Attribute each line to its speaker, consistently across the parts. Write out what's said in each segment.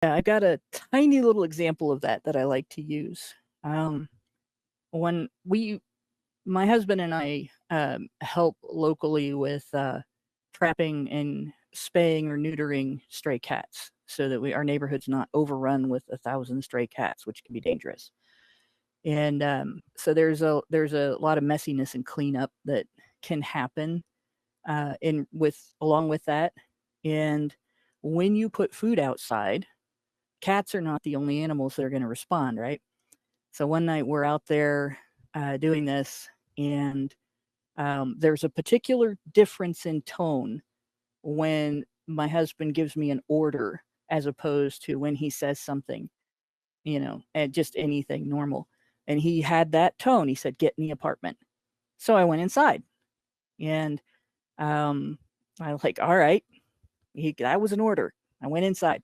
Speaker 1: Yeah, I got a tiny little example of that that I like to use. Um, when my husband and I help locally with trapping and spaying or neutering stray cats, so that our neighborhood's not overrun with 1,000 stray cats, which can be dangerous. And so there's a lot of messiness and cleanup that can happen in with along with that. And when you put food outside, cats are not the only animals that are going to respond, right? So one night we're out there doing this, and there's a particular difference in tone when my husband gives me an order as opposed to when he says something, and just anything normal. And he had that tone. He said, "Get in the apartment." So I went inside, and um, I was like, "All right, that was an order." I went inside.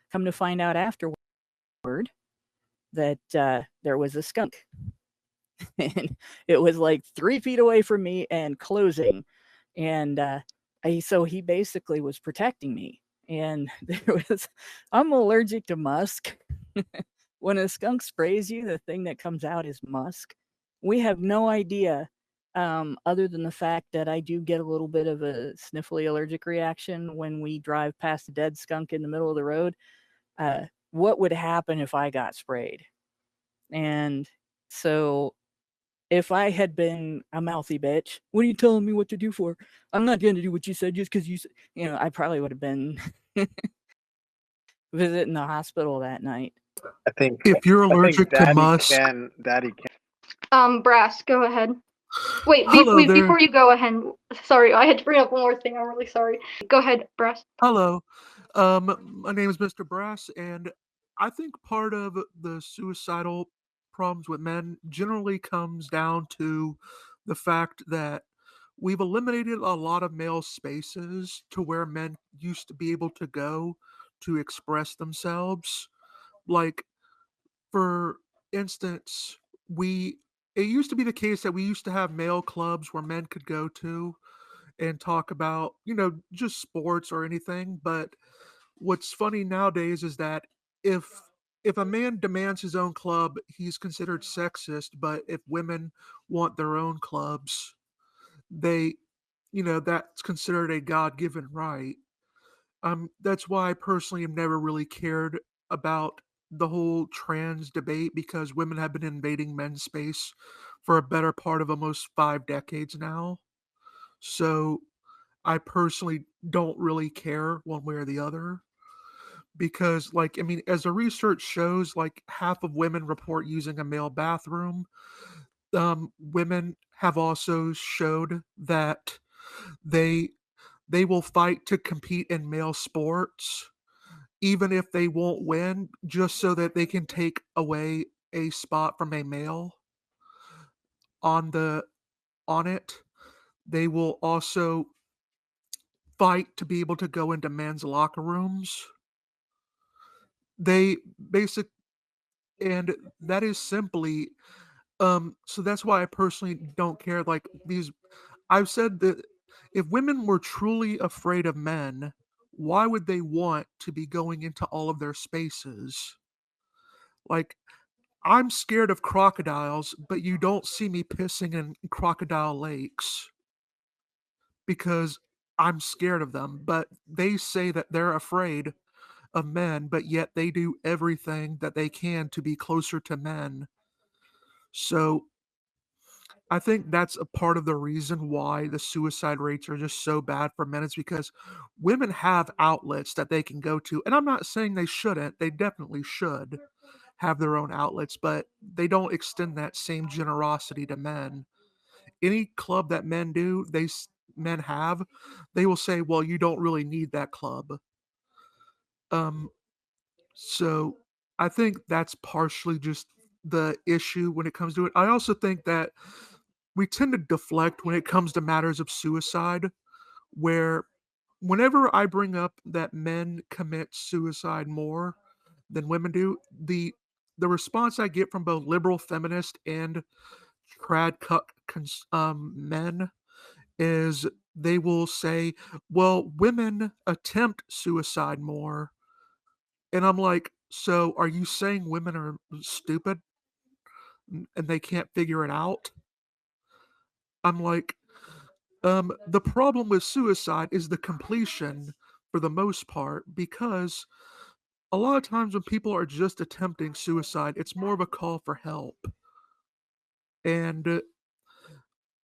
Speaker 1: Come to find out afterward that there was a skunk, and it was like 3 feet away from me and closing, and so he basically was protecting me. And I'm allergic to musk. When a skunk sprays you, the thing that comes out is musk. We have no idea, other than the fact that I do get a little bit of a sniffly allergic reaction when we drive past a dead skunk in the middle of the road. What would happen if I got sprayed? And so if I had been a mouthy bitch, "What are you telling me what to do for? I'm not going to do what you said just because I probably would have been visiting the hospital that night.
Speaker 2: I think
Speaker 3: If you're
Speaker 2: I think
Speaker 3: allergic to musk,
Speaker 2: Daddy can.
Speaker 4: Brass, go ahead. Wait,
Speaker 3: hello there.
Speaker 4: before you go ahead, sorry, I had to bring up one more thing. I'm really sorry. Go ahead, Brass.
Speaker 3: Hello. My name is Mr. Brass, and I think part of the suicidal problems with men generally comes down to the fact that we've eliminated a lot of male spaces to where men used to be able to go to express themselves. Like, for instance, we it used to be the case that we used to have male clubs where men could go to and talk about, just sports or anything. But what's funny nowadays is that if if a man demands his own club, he's considered sexist. But if women want their own clubs, they, that's considered a God-given right. That's why I personally have never really cared about the whole trans debate because women have been invading men's space for a better part of almost 5 decades now. So I personally don't really care one way or the other because, like, I mean, as the research shows, like half of women report using a male bathroom. Women have also showed that they they will fight to compete in male sports even if they won't win just so that they can take away a spot from a male on the on it. They will also fight to be able to go into men's locker rooms. They basic and that is simply so that's why I personally don't care. Like, these I've said that if women were truly afraid of men, why would they want to be going into all of their spaces? Like, I'm scared of crocodiles, but you don't see me pissing in crocodile lakes because I'm scared of them. But they say that they're afraid of men, but yet they do everything that they can to be closer to men. So I think that's a part of the reason why the suicide rates are just so bad for men is because women have outlets that they can go to. And I'm not saying they shouldn't, they definitely should have their own outlets, but they don't extend that same generosity to men. Any club that men have, they will say, "Well, you don't really need that club." Um so I think that's partially just the issue when it comes to it. I also think that we tend to deflect when it comes to matters of suicide, where whenever I bring up that men commit suicide more than women do, the response I get from both liberal feminist and trad cuck men is they will say, "Well, women attempt suicide more." And I'm like, so are you saying women are stupid and they can't figure it out? I'm like, the problem with suicide is the completion for the most part, because a lot of times when people are just attempting suicide, it's more of a call for help. And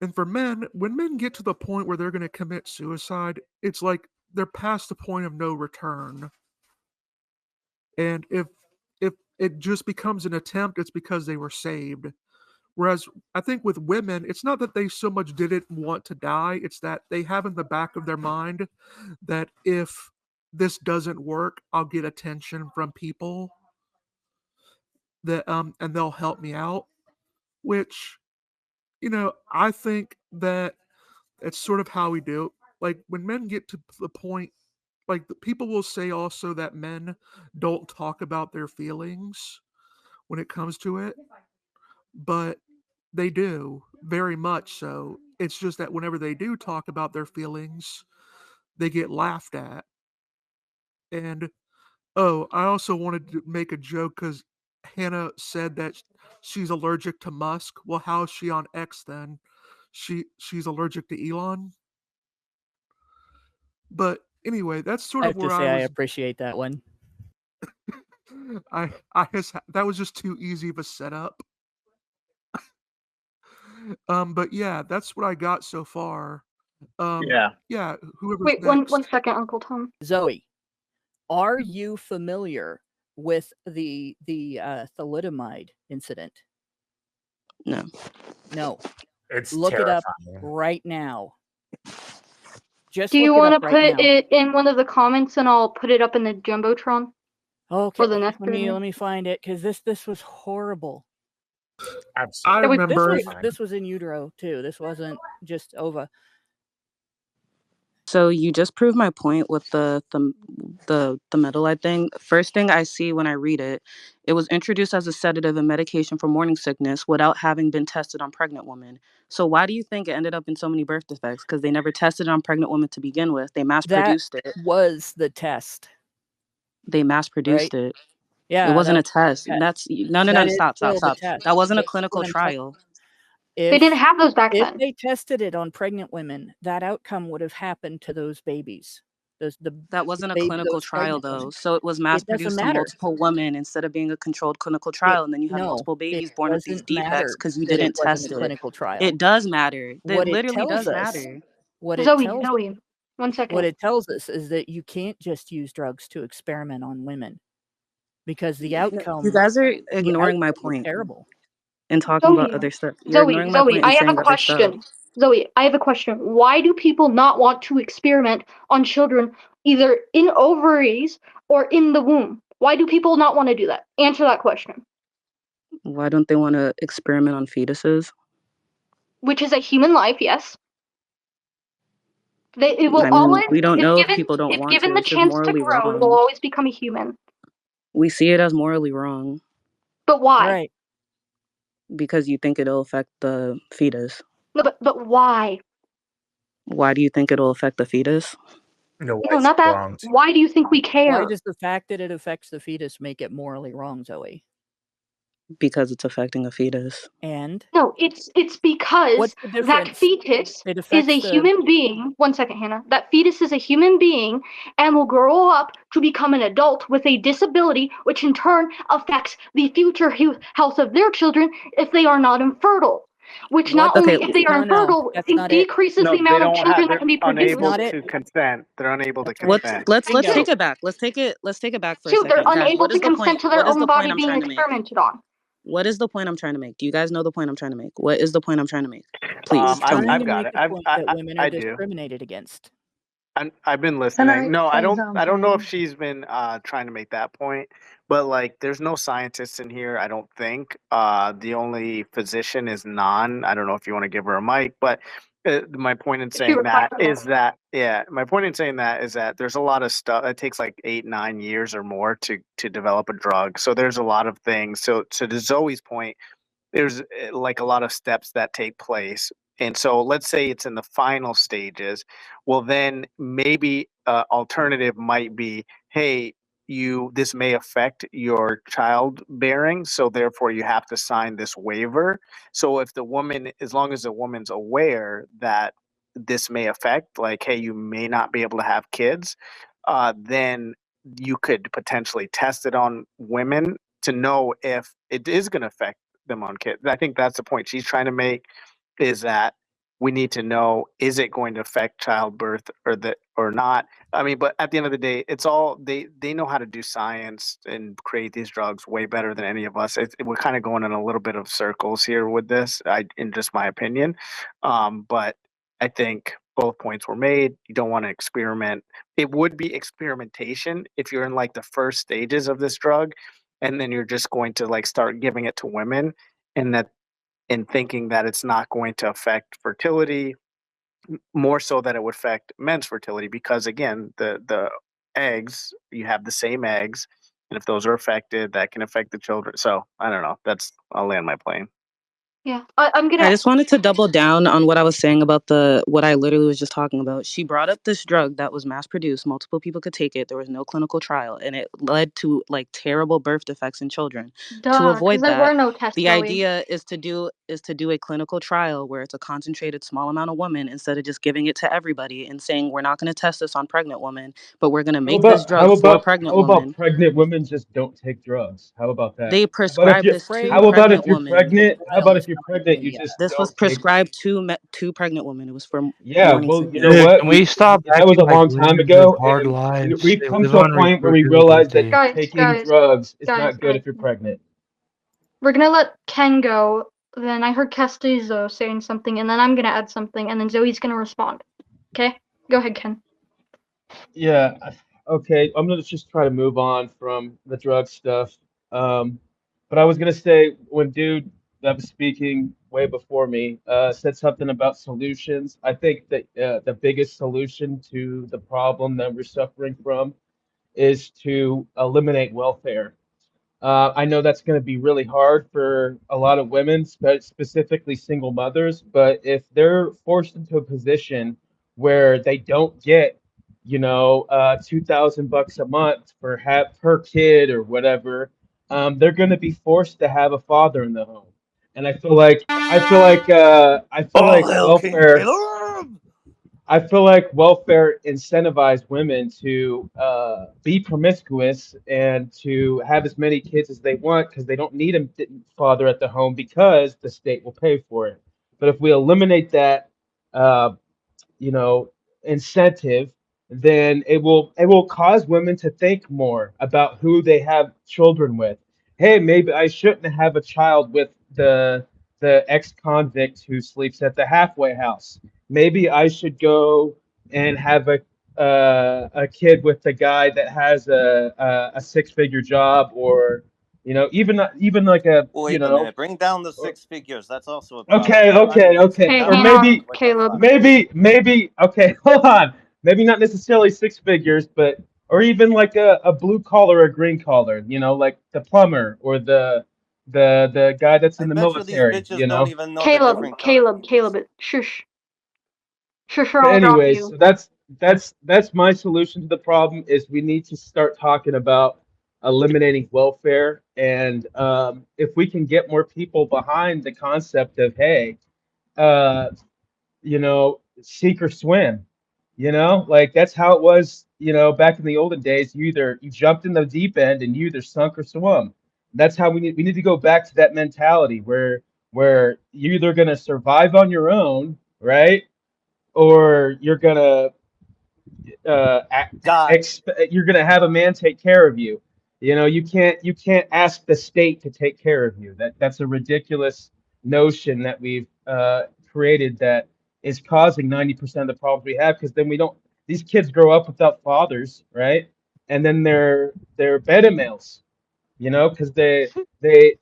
Speaker 3: and for men, when men get to the point where they're going to commit suicide, it's like they're past the point of no return. And if it just becomes an attempt, it's because they were saved. Whereas I think with women, it's not that they so much didn't want to die, it's that they have in the back of their mind that if this doesn't work, I'll get attention from people that and they'll help me out, which I think that it's sort of how we do it. Like when men get to the point, like people will say also that men don't talk about their feelings when it comes to it, but they do, very much so. It's just that whenever they do talk about their feelings, they get laughed at. And oh, I also wanted to make a joke because Hannah said that she's allergic to Musk. Well, how is she on X then? She's allergic to Elon. But anyway, that's sort
Speaker 1: I
Speaker 3: of
Speaker 1: have to
Speaker 3: where I
Speaker 1: say I
Speaker 3: was.
Speaker 1: appreciate that one.
Speaker 3: I just that was just too easy of a setup. But yeah, that's what I got so far.
Speaker 2: Yeah.
Speaker 3: Yeah, whoever's
Speaker 4: Wait, one
Speaker 3: next.
Speaker 4: second, Uncle Tom.
Speaker 1: Zoe, are you familiar with the thalidomide incident?
Speaker 5: No.
Speaker 1: No.
Speaker 2: It's
Speaker 1: Look it up
Speaker 2: terrifying.
Speaker 1: right now. Just
Speaker 4: Do you
Speaker 1: look it
Speaker 4: want
Speaker 1: up
Speaker 4: to
Speaker 1: right
Speaker 4: put
Speaker 1: now.
Speaker 4: it in one of the comments and I'll put it up in the Jumbotron?
Speaker 1: Okay,
Speaker 4: For the next
Speaker 1: let me
Speaker 4: video?
Speaker 1: find it because this was horrible.
Speaker 3: I
Speaker 2: Absolutely.
Speaker 3: remember it.
Speaker 1: This was in utero too. This wasn't just ova.
Speaker 5: So you just proved my point with the metalite thing. First thing I see when I read it, it was introduced as a sedative and medication for morning sickness without having been tested on pregnant women. So why do you think it ended up in so many birth defects? Because they never tested it on pregnant women to begin with. They mass
Speaker 1: That
Speaker 5: produced it.
Speaker 1: was the test,
Speaker 5: They mass
Speaker 1: right?
Speaker 5: produced it.
Speaker 1: Yeah,
Speaker 5: It wasn't a
Speaker 1: that was
Speaker 5: test.
Speaker 1: the test.
Speaker 5: That's no.
Speaker 1: That is
Speaker 5: Stop.
Speaker 1: still the test.
Speaker 5: That wasn't a
Speaker 1: But
Speaker 5: clinical
Speaker 1: what I'm telling
Speaker 5: trial.
Speaker 4: They didn't
Speaker 1: if
Speaker 4: have those back
Speaker 1: if
Speaker 4: then.
Speaker 1: they tested it on pregnant women, that outcome would have happened to those babies.
Speaker 5: That wasn't a
Speaker 1: those
Speaker 5: clinical trial
Speaker 1: pregnant
Speaker 5: though.
Speaker 1: women.
Speaker 5: So it was mass
Speaker 1: It doesn't
Speaker 5: produced to
Speaker 1: matter.
Speaker 5: multiple women instead of being a controlled clinical
Speaker 1: It
Speaker 5: trial, and then you have
Speaker 1: no,
Speaker 5: multiple
Speaker 1: it
Speaker 5: babies born with these
Speaker 1: doesn't matter
Speaker 5: defects because you
Speaker 1: that it
Speaker 5: didn't
Speaker 1: wasn't a
Speaker 5: test it.
Speaker 1: clinical trial.
Speaker 5: It does matter. It
Speaker 1: What it
Speaker 5: literally
Speaker 1: tells
Speaker 5: does
Speaker 1: us,
Speaker 5: matter.
Speaker 1: what it
Speaker 4: Zoe,
Speaker 1: tells
Speaker 4: Zoe, one
Speaker 1: what
Speaker 4: second.
Speaker 1: it tells us is that you can't just use drugs to experiment on women because the
Speaker 5: You
Speaker 1: outcome
Speaker 5: guys are
Speaker 1: the
Speaker 5: ignoring my
Speaker 1: outcome is
Speaker 5: point
Speaker 1: terrible.
Speaker 5: and talking about
Speaker 4: Zoe,
Speaker 5: other stuff. You're ignoring my point
Speaker 4: I
Speaker 5: and
Speaker 4: have
Speaker 5: saying
Speaker 4: a
Speaker 5: other stuff.
Speaker 4: question. Zoe, I have a question. Why do people not want to experiment on children either in ovaries or in the womb? Why do people not want to do that? Answer that question.
Speaker 5: Why don't they want to experiment on fetuses?
Speaker 4: Which is a human life, yes. It will
Speaker 5: I mean,
Speaker 4: always,
Speaker 5: we don't know if
Speaker 4: given,
Speaker 5: people don't
Speaker 4: if
Speaker 5: want
Speaker 4: given
Speaker 5: to.
Speaker 4: the
Speaker 5: It's just
Speaker 4: chance to
Speaker 5: morally
Speaker 4: grow, it will
Speaker 5: wrong.
Speaker 4: always become a human.
Speaker 5: We see it as morally wrong
Speaker 4: But why?
Speaker 1: Right.
Speaker 5: because you think it'll affect the fetus.
Speaker 4: No, but why?
Speaker 5: Why do you think it'll affect the fetus?
Speaker 2: No,
Speaker 4: No,
Speaker 2: it's
Speaker 4: not that.
Speaker 2: wrong.
Speaker 4: Why do you think we care?
Speaker 1: Why does the fact that it affects the fetus make it morally wrong, Zoe?
Speaker 5: Because it's affecting a fetus.
Speaker 1: And
Speaker 4: No, it's because
Speaker 1: what's the
Speaker 4: that
Speaker 1: difference?
Speaker 4: fetus
Speaker 1: It
Speaker 4: is
Speaker 1: affects
Speaker 4: a
Speaker 1: the
Speaker 4: human being. 1 second, Hannah. That fetus is a human being and will grow up to become an adult with a disability, which in turn affects the future health of their children if they are not infertile. Which not
Speaker 1: what
Speaker 5: Okay,
Speaker 4: only if they are
Speaker 1: no,
Speaker 4: infertile,
Speaker 1: that's
Speaker 4: it
Speaker 1: not it.
Speaker 4: decreases
Speaker 2: No,
Speaker 4: the
Speaker 2: they
Speaker 4: amount of
Speaker 2: don't
Speaker 4: children
Speaker 2: have.
Speaker 4: that
Speaker 2: They're
Speaker 4: can be produced.
Speaker 2: unable
Speaker 1: not it.
Speaker 2: to consent. They're unable to
Speaker 1: That's right.
Speaker 2: consent.
Speaker 5: let's
Speaker 1: Bingo.
Speaker 5: take it back. Let's take it back for a
Speaker 4: Too, they're
Speaker 5: second. Guys,
Speaker 4: unable
Speaker 5: what
Speaker 4: to
Speaker 5: is the point?
Speaker 4: consent to
Speaker 5: What
Speaker 4: their
Speaker 5: is the
Speaker 4: own
Speaker 5: point
Speaker 4: body
Speaker 5: I'm
Speaker 4: being
Speaker 5: trying to make?
Speaker 4: experimented on.
Speaker 5: What is the point I'm trying to make? Do you guys know the point I'm trying to make? What is the point I'm trying to make? Please tell
Speaker 1: Trying
Speaker 5: me.
Speaker 1: to
Speaker 2: I've got
Speaker 1: make
Speaker 2: it.
Speaker 1: the point that women are
Speaker 2: I do.
Speaker 1: discriminated against.
Speaker 2: I've been
Speaker 6: Can
Speaker 2: listening.
Speaker 6: I
Speaker 2: No, I
Speaker 6: say
Speaker 2: don't. I don't know if
Speaker 6: something?
Speaker 2: she's been trying to make that point, but like, there's no scientists in here. I don't think. The only physician is Non. I don't know if you want to give her a mic, but my point in
Speaker 4: She
Speaker 2: saying that
Speaker 4: requested
Speaker 2: is that my point in saying that is that there's a lot of stuff. It takes like 8-9 years or more to develop a drug. So there's a lot of things. So to Zoe's point, there's like a lot of steps that take place. And so let's say it's in the final stages. Well, then maybe alternative might be, hey, this may affect your childbearing, so therefore you have to sign this waiver. So if the woman, as long as the woman's aware that this may affect, like, hey, you may not be able to have kids, then you could potentially test it on women to know if it is going to affect them on kids. I think that's the point she's trying to make, is that we need to know, is it going to affect childbirth or not. I mean, but at the end of the day, it's all, they know how to do science and create these drugs way better than any of us. We're kind of going in a little bit of circles here with this, in just my opinion. But I think both points were made. You don't want to experiment. It would be experimentation if you're in like the first stages of this drug, and then you're just going to like start giving it to women, and thinking that it's not going to affect fertility, more so that it would affect men's fertility, because again, the eggs, you have the same eggs, and if those are affected, that can affect the children. So I don't know. I'll land my plane.
Speaker 4: Yeah, I'm
Speaker 5: I
Speaker 4: gonna.
Speaker 5: just wanted to double down on what I was saying about what I literally was just talking about. She brought up this drug that was mass produced. Multiple people could take it. There was no clinical trial, and it led to like terrible birth defects in children. To
Speaker 4: Duh, because
Speaker 5: avoid
Speaker 4: there were
Speaker 5: that,
Speaker 4: no tests,
Speaker 5: the
Speaker 4: Zoe.
Speaker 5: idea is to do a clinical trial where it's a concentrated small amount of women, instead of just giving it to everybody and saying we're not going to test this on pregnant women, but we're going to make this drug for pregnant women.
Speaker 6: Pregnant women just don't take drugs? How about that?
Speaker 5: They
Speaker 6: How about if
Speaker 5: prescribed
Speaker 6: you're
Speaker 5: this to
Speaker 6: how about if
Speaker 5: pregnant
Speaker 6: you're
Speaker 5: women.
Speaker 6: pregnant? How about if you're pregnant, you
Speaker 1: Yeah.
Speaker 6: just
Speaker 5: This was
Speaker 6: don't take?
Speaker 5: prescribed to pregnant women. It was for
Speaker 6: Yeah,
Speaker 5: morning
Speaker 6: well, you
Speaker 5: sickness.
Speaker 6: know
Speaker 7: Dude,
Speaker 6: what?
Speaker 7: can we stop
Speaker 6: That was a
Speaker 7: acting like
Speaker 6: long time
Speaker 7: women live
Speaker 6: ago,
Speaker 7: hard
Speaker 6: and
Speaker 7: lives?
Speaker 6: we've
Speaker 7: They
Speaker 6: come
Speaker 7: live
Speaker 6: to a
Speaker 7: on
Speaker 6: point where we realize that
Speaker 7: reproducibility.
Speaker 6: taking
Speaker 4: Guys,
Speaker 6: drugs is
Speaker 4: guys,
Speaker 6: not good if
Speaker 4: guys.
Speaker 6: you're pregnant.
Speaker 4: We're gonna let Ken go. Then I heard Castizo saying something, and then I'm gonna add something, and then Zoe's gonna respond. Okay, go ahead, Ken.
Speaker 6: Yeah, okay. I'm gonna just try to move on from the drug stuff. But I was gonna say, when dude that was speaking way before me said something about solutions. I think that the biggest solution to the problem that we're suffering from is to eliminate welfare. I know that's going to be really hard for a lot of women, specifically single mothers, but if they're forced into a position where they don't get, $2,000 a month per kid or whatever, they're going to be forced to have a father in the home. And
Speaker 7: All hail King
Speaker 6: welfare.
Speaker 7: Caleb!
Speaker 6: I feel like welfare incentivized women to be promiscuous and to have as many kids as they want, because they don't need a father at the home because the state will pay for it. But if we eliminate that, uh, incentive, then it will cause women to think more about who they have children with. Hey, maybe I shouldn't have a child with the ex-convict who sleeps at the halfway house. Maybe I should go and have a kid with the guy that has a six-figure job, or even like a
Speaker 8: Wait a minute. Bring down the six figures. That's also a problem.
Speaker 6: okay,
Speaker 8: That
Speaker 6: okay,
Speaker 8: makes
Speaker 6: okay.
Speaker 8: me
Speaker 4: Hey,
Speaker 6: Or
Speaker 4: hang
Speaker 8: dumb.
Speaker 4: on,
Speaker 6: maybe
Speaker 8: What the
Speaker 4: Caleb.
Speaker 8: fuck?
Speaker 6: maybe okay, hold on. Maybe not necessarily six figures, but or even like a blue collar or green collar, like the plumber or the guy that's
Speaker 8: I
Speaker 6: in the
Speaker 8: bet you these
Speaker 6: military,
Speaker 8: bitches don't even know the
Speaker 4: Caleb,
Speaker 8: different colors.
Speaker 4: Caleb, shush. Shush, or
Speaker 6: But
Speaker 4: I'll drop
Speaker 6: anyways,
Speaker 4: you.
Speaker 6: so that's my solution to the problem, is we need to start talking about eliminating welfare. And if we can get more people behind the concept of, hey, uh, sink or swim. Like that's how it was, back in the olden days. You jumped in the deep end and you either sunk or swum. That's how we need to go back to that mentality where you're either gonna survive on your own, right? Or you're gonna
Speaker 8: God,
Speaker 6: you're gonna have a man take care of you. You can't ask the state to take care of you. That's a ridiculous notion that we've created, that is causing 90% of the problems we have, because then we don't these kids grow up without fathers, right? And then they're beta males, because they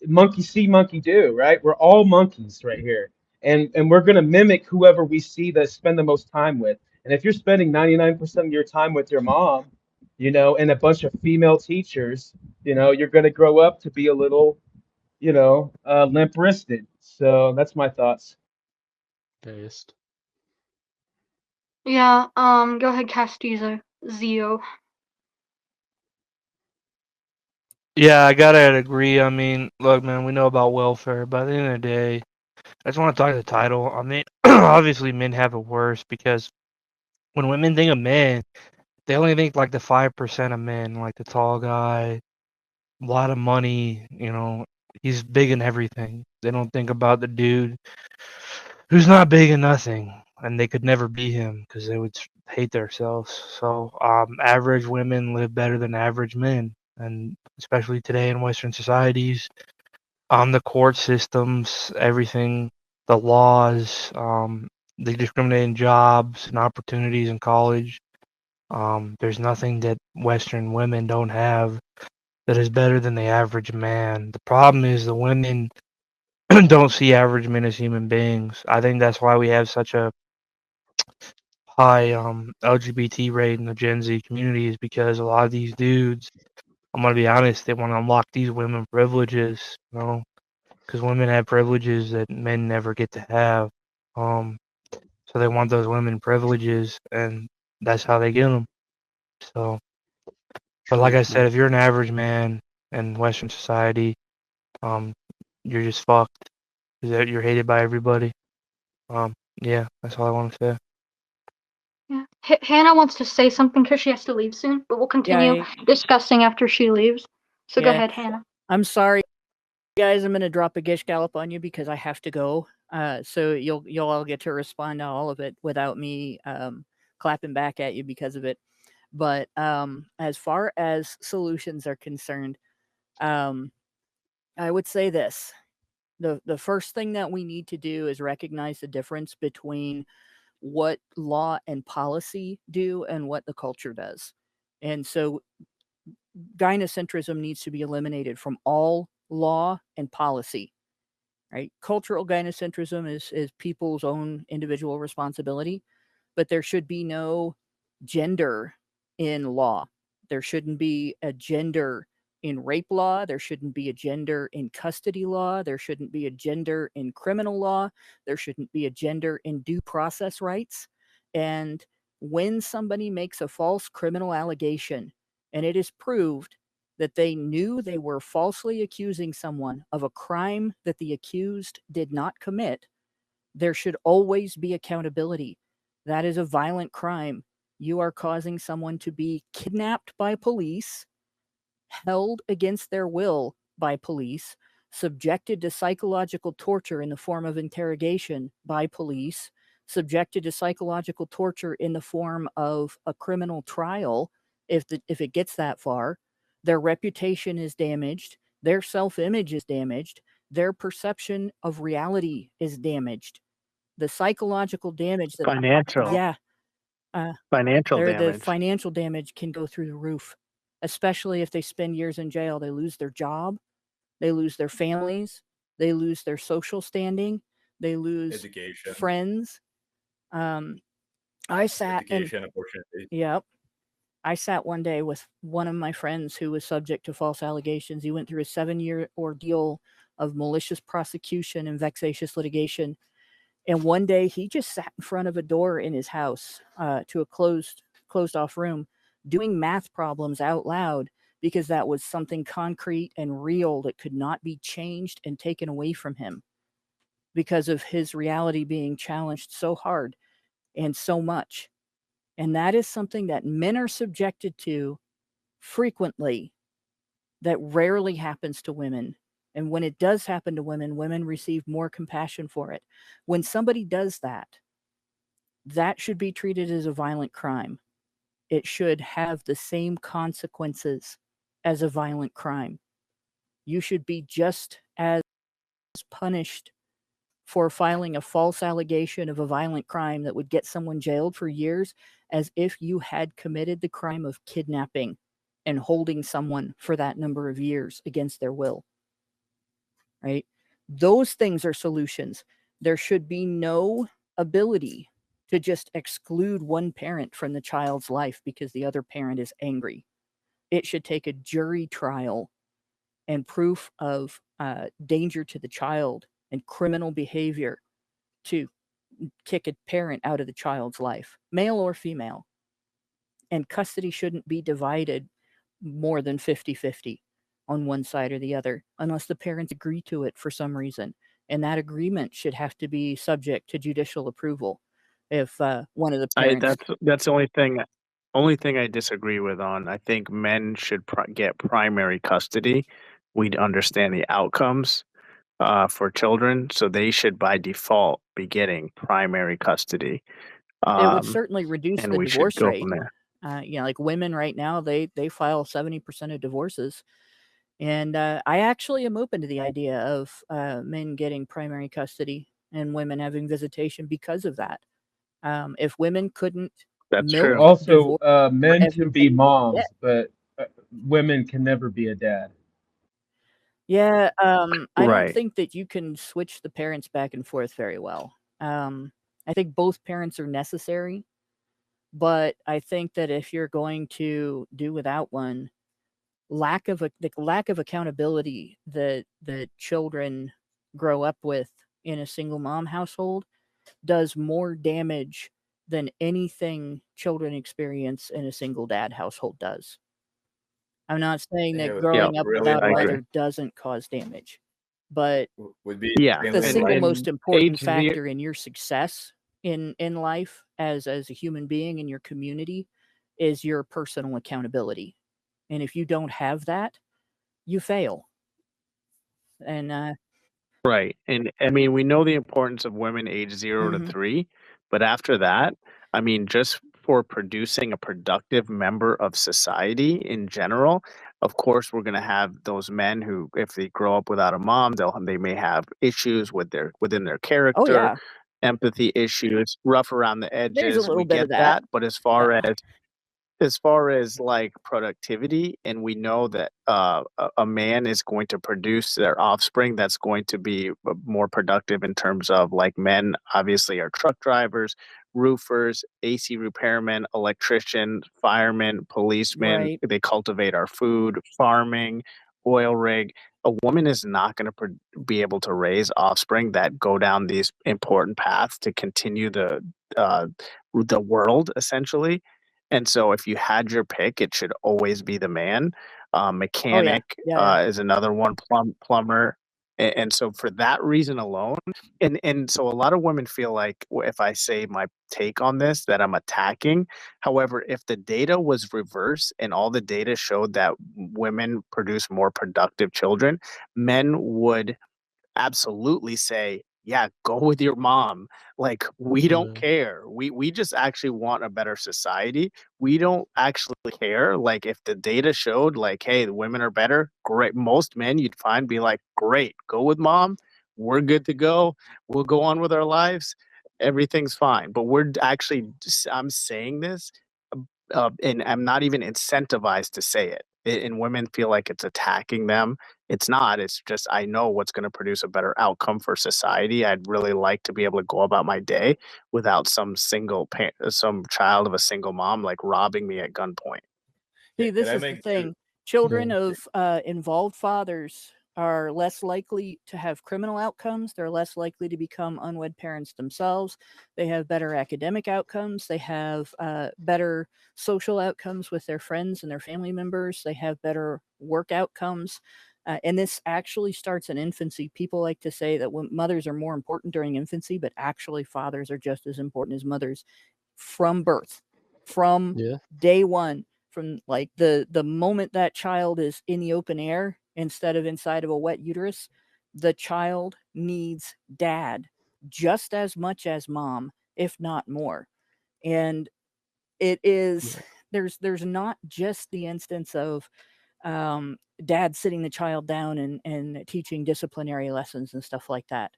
Speaker 6: monkey see, monkey do, right? We're all monkeys right here, and we're gonna mimic whoever we see that spend the most time with. And if you're spending 99% of your time with your mom, and a bunch of female teachers, you're gonna grow up to be a little, limp wristed. So that's my thoughts.
Speaker 7: Based.
Speaker 4: Yeah, go ahead, Castizo. Zio.
Speaker 9: Yeah, I gotta agree. I mean, look, man, we know about welfare, but at the end of the day, I just want to talk to the title. I mean, obviously, men have it worse because when women think of men, they only think like the 5% of men, like the tall guy, a lot of money, he's big in everything. They don't think about the dude who's not big in nothing, and they could never be him because they would hate themselves. So, average women live better than average men, and especially today in Western societies, the court systems, everything, the laws, they discriminate in jobs and opportunities in college. There's nothing that Western women don't have that is better than the average man. The problem is the women don't see average men as human beings. I think that's why we have such a high LGBT rate in the Gen Z community, is because a lot of these dudes, I'm gonna be honest, they want to unlock these women privileges, because women have privileges that men never get to have. Um, so they want those women privileges, and that's how they get them. So, but like I said, if you're an average man in Western society, um, you're just fucked. You're hated by everybody. Yeah, that's all I want to say.
Speaker 4: Yeah. Hannah wants to say something because she has to leave soon, but we'll continue discussing after she leaves. So go ahead, Hannah.
Speaker 1: I'm sorry, guys. I'm gonna drop a gish gallop on you because I have to go. So you'll all get to respond to all of it without me clapping back at you because of it. But as far as solutions are concerned, I would say this: the first thing that we need to do is recognize the difference between what law and policy do and what the culture does. And so gynocentrism needs to be eliminated from all law and policy, right? Cultural gynocentrism is people's own individual responsibility, but there should be no gender in law. There shouldn't be a gender in rape law. There shouldn't be a gender in custody law. There shouldn't be a gender in criminal law. There shouldn't be a gender in due process rights. And when somebody makes a false criminal allegation and it is proved that they knew they were falsely accusing someone of a crime that the accused did not commit, there should always be accountability. That is a violent crime. You are causing someone to be kidnapped by police, held against their will by police, subjected to psychological torture in the form of interrogation by police, subjected to psychological torture in the form of a criminal trial if it gets that far. Their reputation is damaged, their self-image is damaged, their perception of reality is damaged. The psychological damage that
Speaker 2: Financial
Speaker 1: the
Speaker 2: damage.
Speaker 1: financial damage can go through the roof, especially if they spend years in jail. They lose their job, they lose their families, they lose their social standing, they lose friends. I sat Yep. I sat one day with one of my friends who was subject to false allegations. He went through a 7-year ordeal of malicious prosecution and vexatious litigation. And one day he just sat in front of a door in his house, to a closed off room, doing math problems out loud because that was something concrete and real that could not be changed and taken away from him because of his reality being challenged so hard and so much. And that is something that men are subjected to frequently that rarely happens to women. And when it does happen to women, women receive more compassion for it. When somebody does that, that should be treated as a violent crime. It should have the same consequences as a violent crime. You should be just as punished for filing a false allegation of a violent crime that would get someone jailed for years as if you had committed the crime of kidnapping and holding someone for that number of years against their will. Right? Those things are solutions. There should be no ability to just exclude one parent from the child's life because the other parent is angry. It should take a jury trial and proof of danger to the child and criminal behavior to kick a parent out of the child's life, male or female. And custody shouldn't be divided more than 50-50. on one side or the other unless the parents agree to it for some reason. And that agreement should have to be subject to judicial approval if one of the parents.
Speaker 2: That's the only thing I disagree with on. I think men should get primary custody. We'd understand the outcomes for children, so they should by default be getting primary custody.
Speaker 1: It would certainly reduce
Speaker 2: And
Speaker 1: the
Speaker 2: we should
Speaker 1: divorce
Speaker 2: go
Speaker 1: rate.
Speaker 2: from there.
Speaker 1: Like women right now, they file 70% of divorces. And I actually am open to the idea of men getting primary custody and women having visitation because of that. If women couldn't
Speaker 2: That's
Speaker 1: milk
Speaker 2: true.
Speaker 6: Also,
Speaker 1: divorce for
Speaker 6: men can be
Speaker 1: everything,
Speaker 6: moms, but women can never be a dad.
Speaker 1: yeah, I don't
Speaker 2: Right.
Speaker 1: think that you can switch the parents back and forth very well. I think both parents are necessary, but I think that if you're going to do without one, the lack of accountability that children grow up with in a single mom household does more damage than anything children experience in a single dad household does. I'm not saying that
Speaker 2: Yeah,
Speaker 1: growing up
Speaker 2: really,
Speaker 1: without
Speaker 2: I
Speaker 1: a
Speaker 2: agree.
Speaker 1: mother doesn't cause damage, but
Speaker 10: Would be
Speaker 2: Yeah,
Speaker 1: the single
Speaker 2: and
Speaker 1: most important
Speaker 2: age zero,
Speaker 1: factor in your success in life as a human being in your community is your personal accountability. And if you don't have that, you fail. And
Speaker 2: right. And I mean, we know the importance of women age 0 to
Speaker 1: Mhm.
Speaker 2: 3, but after that, I mean, just for producing a productive member of society in general, of course, we're going to have those men who, if they grow up without a mom, they may have issues within their
Speaker 1: Oh
Speaker 2: character,
Speaker 1: yeah,
Speaker 2: empathy issues, rough around the
Speaker 1: there's a
Speaker 2: edges.
Speaker 1: little
Speaker 2: We
Speaker 1: bit
Speaker 2: get
Speaker 1: of that.
Speaker 2: that, but
Speaker 1: Yeah.
Speaker 2: as far as like productivity, and we know that a man is going to produce their offspring that's going to be more productive in terms of like men obviously are truck drivers, roofers, AC repairmen, electricians, firemen, policemen.
Speaker 1: Right.
Speaker 2: They cultivate our food, farming, oil rig. A woman is not going to be able to raise offspring that go down these important paths to continue the world essentially. And so if you had your pick, it should always be the man.
Speaker 1: Oh yeah.
Speaker 2: Mechanic
Speaker 1: Yeah.
Speaker 2: is another one, plumber. And so for that reason alone, and so a lot of women feel like if I say my take on this, that I'm attacking. However, if the data was reversed and all the data showed that women produce more productive children, men would absolutely say, "Yeah, go with your mom. Like, we don't
Speaker 7: Yeah.
Speaker 2: care. We just actually want a better society. We don't actually care." Like, if the data showed, like, "Hey, the women are better," great. Most men you'd find be like, "Great, go with mom. We're good to go. We'll go on with our lives. Everything's fine." But I'm saying this, and I'm not even incentivized to say it. And women feel like it's attacking them. It's not. It's just I know what's going to produce a better outcome for society. I'd really like to be able to go about my day without some child of a single mom like robbing me at gunpoint.
Speaker 1: See,
Speaker 10: Can
Speaker 1: this
Speaker 10: I
Speaker 1: is the
Speaker 10: make
Speaker 1: thing. Children
Speaker 6: Yeah.
Speaker 1: of involved fathers are less likely to have criminal outcomes. They're less likely to become unwed parents themselves. They have better academic outcomes. They have better social outcomes with their friends and their family members. They have better work outcomes. And this actually starts in infancy. People like to say that mothers are more important during infancy, but actually fathers are just as important as mothers from birth, from
Speaker 7: Yeah.
Speaker 1: day one, from like the moment that child is in the open air instead of inside of a wet uterus. The child needs dad just as much as mom, if not more. And it is there's not just the instance of dad sitting the child down and teaching disciplinary lessons and stuff like that.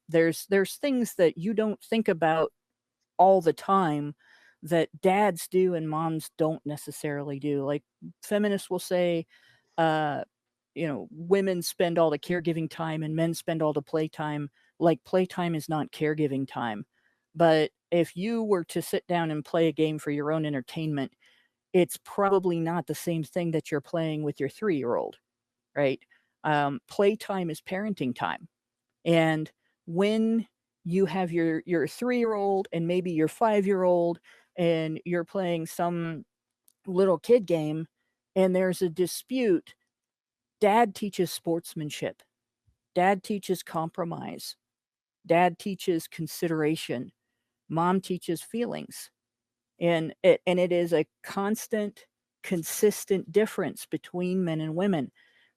Speaker 1: There's things that you don't think about all the time that dads do and moms don't necessarily do. Like feminists will say, uh, women spend all the caregiving time and men spend all the playtime. Like playtime is not caregiving time. But if you were to sit down and play a game for your own entertainment, it's probably not the same thing that you're playing with your 3-year-old, right? Playtime is parenting time. And when you have your 3-year-old and maybe your 5-year-old and you're playing some little kid game and there's a dispute, Dad teaches sportsmanship. Dad teaches compromise. Dad teaches consideration. Mom teaches feelings. And it is a constant, consistent difference between men and women.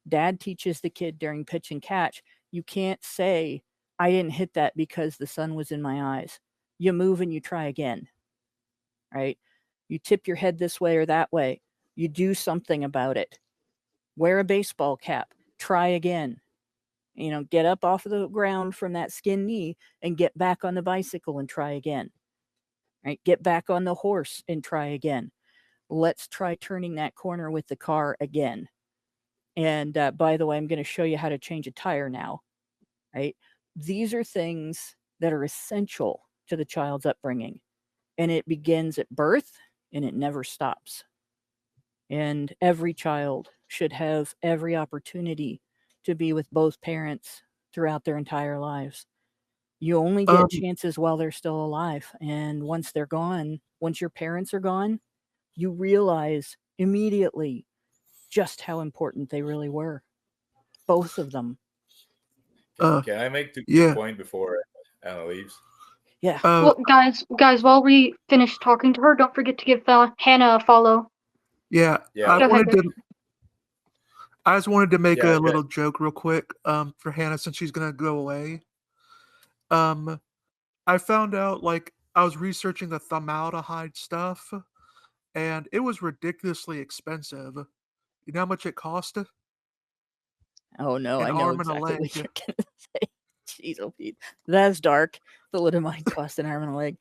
Speaker 1: Dad teaches the kid during pitch and catch. You can't say, I didn't hit that because the sun was in my eyes. You move and you try again, right? You tip your head this way or that way. You do something about it. Wear a baseball cap. Try again. Get up off of the ground from that skin knee and get back on the bicycle and try again. Right? Get back on the horse and try again. Let's try turning that corner with the car again. And by the way, I'm going to show you how to change a tire now. Right? These are things that are essential to the child's upbringing. And it begins at birth and it never stops. And every child should have every opportunity to be with both parents throughout their entire lives. You only get chances while they're still alive. And once they're gone, once your parents are gone, you realize immediately just how important they really were. Both of them.
Speaker 10: Can I make the point before Anna leaves?
Speaker 1: Yeah.
Speaker 4: Well, guys, while we finish talking to her, don't forget to give Hannah a follow.
Speaker 3: Yeah.
Speaker 10: Yeah.
Speaker 3: I just wanted to make a little joke real quick for Hannah since she's gonna go away. I found out, like, I was researching the formaldehyde stuff, and it was ridiculously expensive. You know how much it cost?
Speaker 1: Oh no,
Speaker 3: An
Speaker 1: I know
Speaker 3: arm and a
Speaker 1: exactly
Speaker 3: leg.
Speaker 1: what you're gonna say. Jeez, oh Pete. That's dark. The thalidomide cost an arm and a leg.